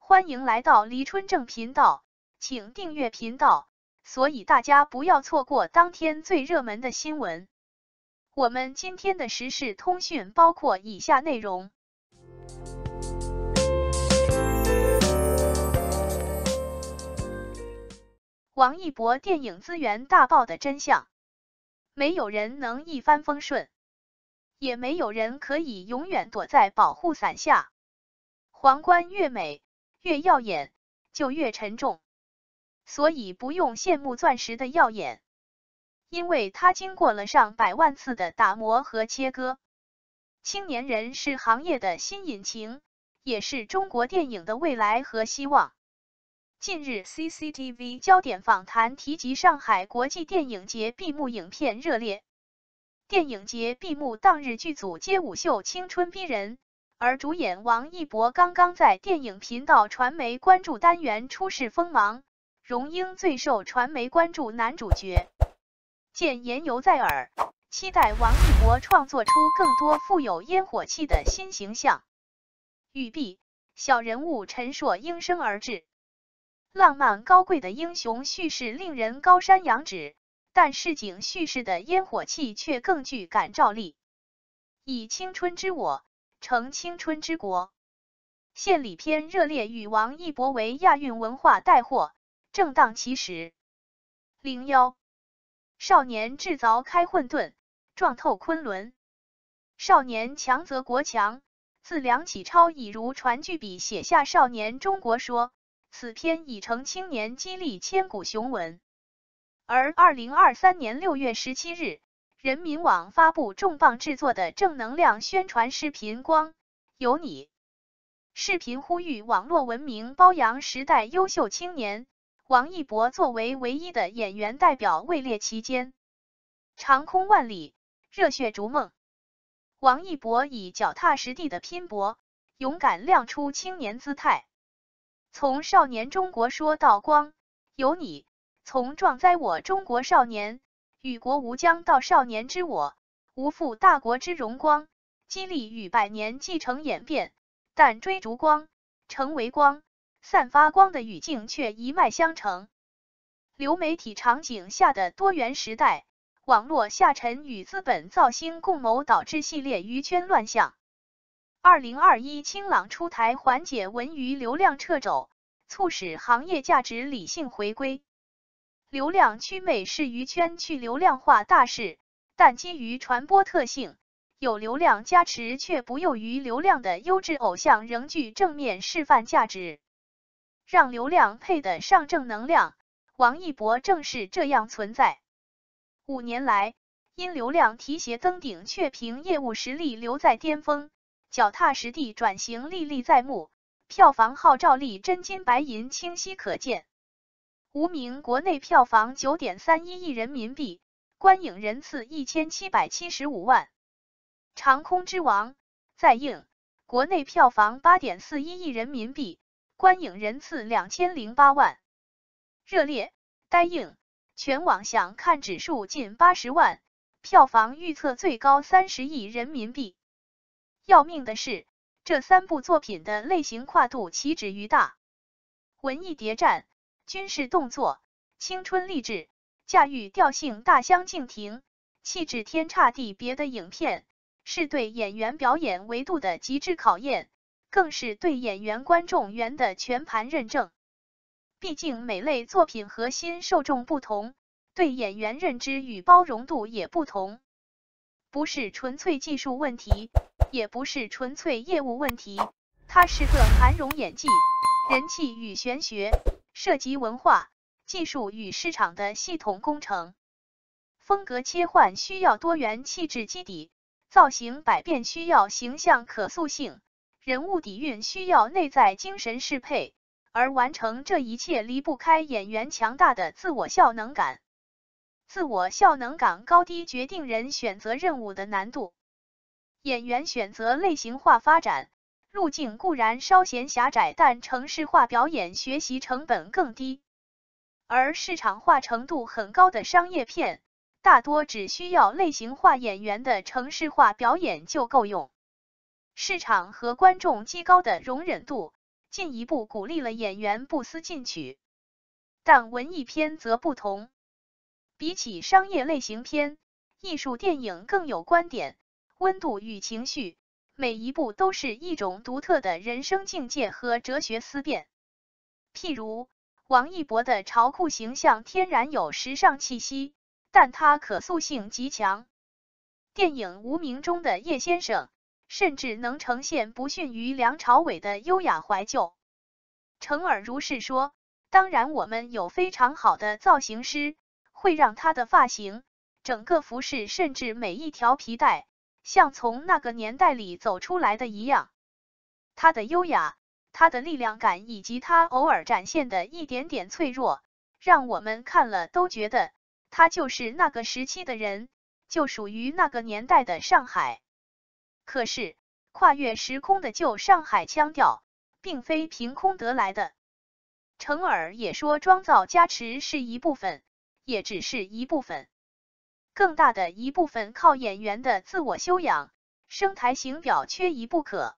欢迎来到黎春正频道，请订阅频道，所以大家不要错过当天最热门的新闻。我们今天的时事通讯包括以下内容：王一博电影资源大爆的真相，没有人能一帆风顺，也没有人可以永远躲在保护伞下。皇冠越美越耀眼，就越沉重，所以不用羡慕钻石的耀眼，因为它经过了上百万次的打磨和切割。青年人是行业的新引擎，也是中国电影的未来和希望。近日 CCTV 焦点访谈提及上海国际电影节闭幕影片热烈。电影节闭幕当日剧组街舞秀青春逼人，而主演王一博刚刚在电影频道传媒关注单元出世锋芒，荣膺最受传媒关注男主角。见言犹在耳，期待王一博创作出更多富有烟火气的新形象。玉璧，小人物陈硕应声而至。浪漫高贵的英雄叙事令人高山仰止，但市井叙事的烟火气却更具感召力。以青春之我成青春之国，献礼片热烈与王一博为亚运文化带货，正当其时。01少年智凿开混沌，撞透昆仑。少年强则国强，自梁启超已如传句笔写下少年中国说，此篇已成青年激励千古雄文。而2023年6月17日，人民网发布重磅制作的正能量宣传视频《光有你》。视频呼吁网络文明褒扬时代优秀青年，王一博作为唯一的演员代表位列其间。长空万里，热血逐梦。王一博以脚踏实地的拼搏，勇敢亮出青年姿态。从少年中国说到光有你，从壮哉我中国少年，与国无疆到少年之我，无负大国之荣光，激励与百年继承演变，但追逐光，成为光，散发光的语境却一脉相承。流媒体场景下的多元时代，网络下沉与资本造星共谋导致系列娱圈乱象。2021清朗出台缓解文娱流量掣肘，促使行业价值理性回归。流量祛魅是娱圈去流量化大势，但基于传播特性，有流量加持却不囿于流量的优质偶像仍具正面示范价值。让流量配得上正能量，王一博正是这样存在。5年来，因流量提携登顶却凭业务实力留在巅峰，脚踏实地转型历历在目，票房号召力真金白银清晰可见。无名国内票房 9.31 亿人民币，观影人次1775万。长空之王在映，国内票房 8.41 亿人民币，观影人次2008万。热烈待映，全网想看指数近80万，票房预测最高30亿人民币。要命的是，这3部作品的类型跨度岂止于大。文艺谍战、军事动作、青春励志，驾驭调性大相径庭，气质天差地别的影片，是对演员表演维度的极致考验，更是对演员观众缘的全盘认证。毕竟每类作品核心受众不同，对演员认知与包容度也不同。不是纯粹技术问题，也不是纯粹业务问题，它是个含容演技、人气与玄学，涉及文化、技术与市场的系统工程。风格切换需要多元气质基底，造型百变需要形象可塑性，人物底蕴需要内在精神适配，而完成这一切离不开演员强大的自我效能感。自我效能感高低决定人选择任务的难度。演员选择类型化发展路径固然稍显狭窄，但程式化表演学习成本更低。而市场化程度很高的商业片，大多只需要类型化演员的程式化表演就够用。市场和观众极高的容忍度，进一步鼓励了演员不思进取。但文艺片则不同，比起商业类型片，艺术电影更有观点、温度与情绪，每一部都是一种独特的人生境界和哲学思辨。譬如王一博的潮酷形象天然有时尚气息，但它可塑性极强。电影《无名》中的叶先生，甚至能呈现不逊于梁朝伟的优雅怀旧。程耳如是说，当然我们有非常好的造型师，会让他的发型、整个服饰甚至每一条皮带，像从那个年代里走出来的一样。他的优雅，他的力量感以及他偶尔展现的一点点脆弱，让我们看了都觉得他就是那个时期的人，就属于那个年代的上海。可是跨越时空的旧上海腔调并非凭空得来的。程耳也说妆造加持是一部分，也只是一部分，更大的一部分靠演员的自我修养，声台形表缺一不可。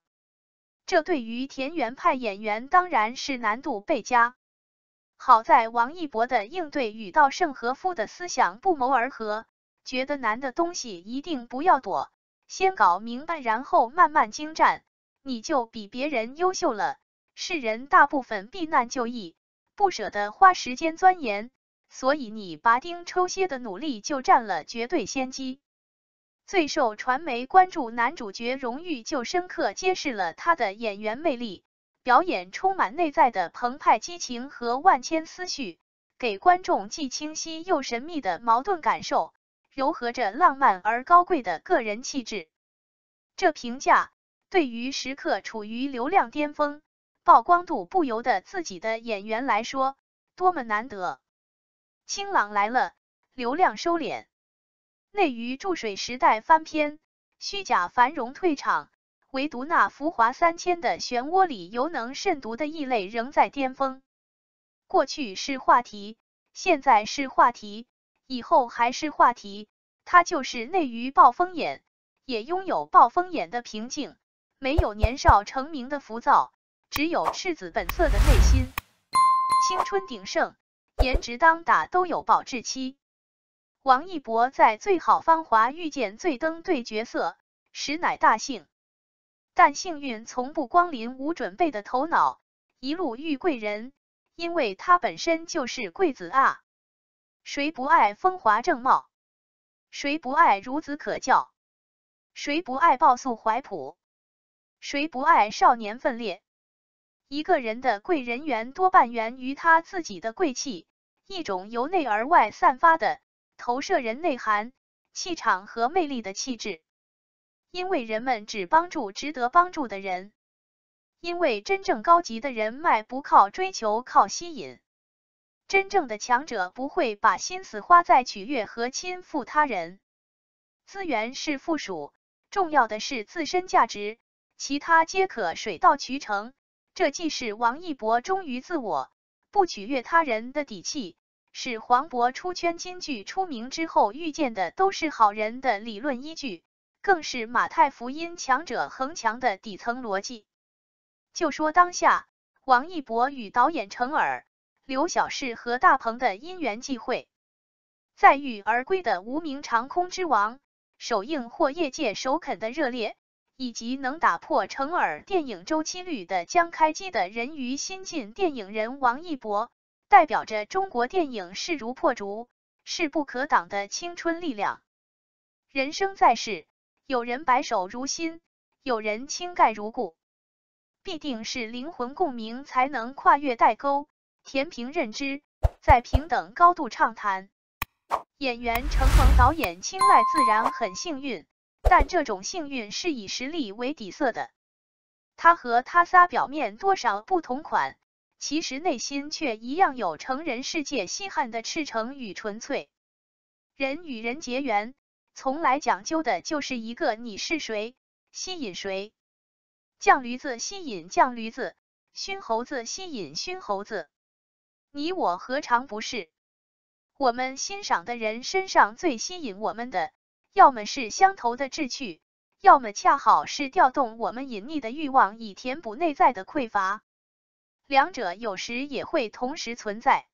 这对于田园派演员当然是难度倍加。好在王一博的应对与稻盛和夫的思想不谋而合，觉得难的东西一定不要躲，先搞明白然后慢慢精湛，你就比别人优秀了。世人大部分避难就易，不舍得花时间钻研，所以你拔钉抽歇的努力就占了绝对先机。最受传媒关注男主角荣誉就深刻揭示了他的演员魅力，表演充满内在的澎湃激情和万千思绪，给观众既清晰又神秘的矛盾感受，糅合着浪漫而高贵的个人气质。这评价对于时刻处于流量巅峰、曝光度不油的自己的演员来说，多么难得！清朗来了，流量收敛。内娱注水时代翻篇，虚假繁荣退场，唯独那浮华3000的漩涡里犹能慎独的异类仍在巅峰。过去是话题，现在是话题，以后还是话题。它就是内娱暴风眼，也拥有暴风眼的平静，没有年少成名的浮躁，只有赤子本色的内心。青春鼎盛，颜值当打都有保质期。王一博在《最好芳华》遇见最登对角色，实乃大幸。但幸运从不光临无准备的头脑，一路遇贵人，因为他本身就是贵子啊。谁不爱风华正茂？谁不爱孺子可教？谁不爱抱素怀朴？谁不爱少年奋烈？一个人的贵人缘多半源于他自己的贵气，一种由内而外散发的投射人内涵、气场和魅力的气质。因为人们只帮助值得帮助的人，因为真正高级的人脉不靠追求，靠吸引。真正的强者不会把心思花在取悦和亲附他人。资源是附属，重要的是自身价值，其他皆可水到渠成。这既是王一博忠于自我，不取悦他人的底气，是黄渤出圈金句出名之后遇见的都是好人的理论依据，更是马太福音强者恒强的底层逻辑。就说当下，王一博与导演程耳、刘晓世和大鹏的因缘际会，载誉而归的《无名长空之王》首映获业界首肯的热烈，以及能打破程耳电影周期率的将开机的人鱼新晋电影人王一博，代表着中国电影势如破竹、势不可挡的青春力量。人生在世，有人白首如新，有人倾盖如故，必定是灵魂共鸣才能跨越代沟，填平认知，在平等高度畅谈。演员程萌导演青睐自然很幸运，但这种幸运是以实力为底色的。他和他仨表面多少不同款，其实内心却一样有成人世界稀罕的赤诚与纯粹。人与人结缘，从来讲究的就是一个你是谁，吸引谁。犟驴子吸引犟驴子，熏猴子吸引熏猴子，你我何尝不是？我们欣赏的人身上最吸引我们的，要么是相投的志趣，要么恰好是调动我们隐匿的欲望以填补内在的匮乏。两者有时也会同时存在。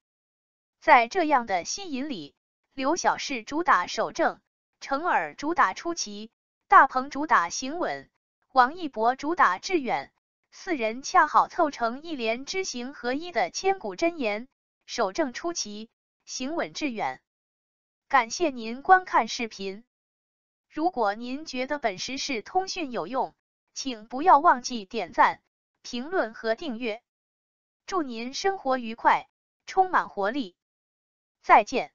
在这样的吸引里，刘晓是主打守正，程耳主打出奇，大鹏主打行稳，王一博主打致远，四人恰好凑成一连知行合一的千古箴言：守正出奇，行稳致远。感谢您观看视频。如果您觉得本时事通讯有用，请不要忘记点赞、评论和订阅。祝您生活愉快，充满活力。再见。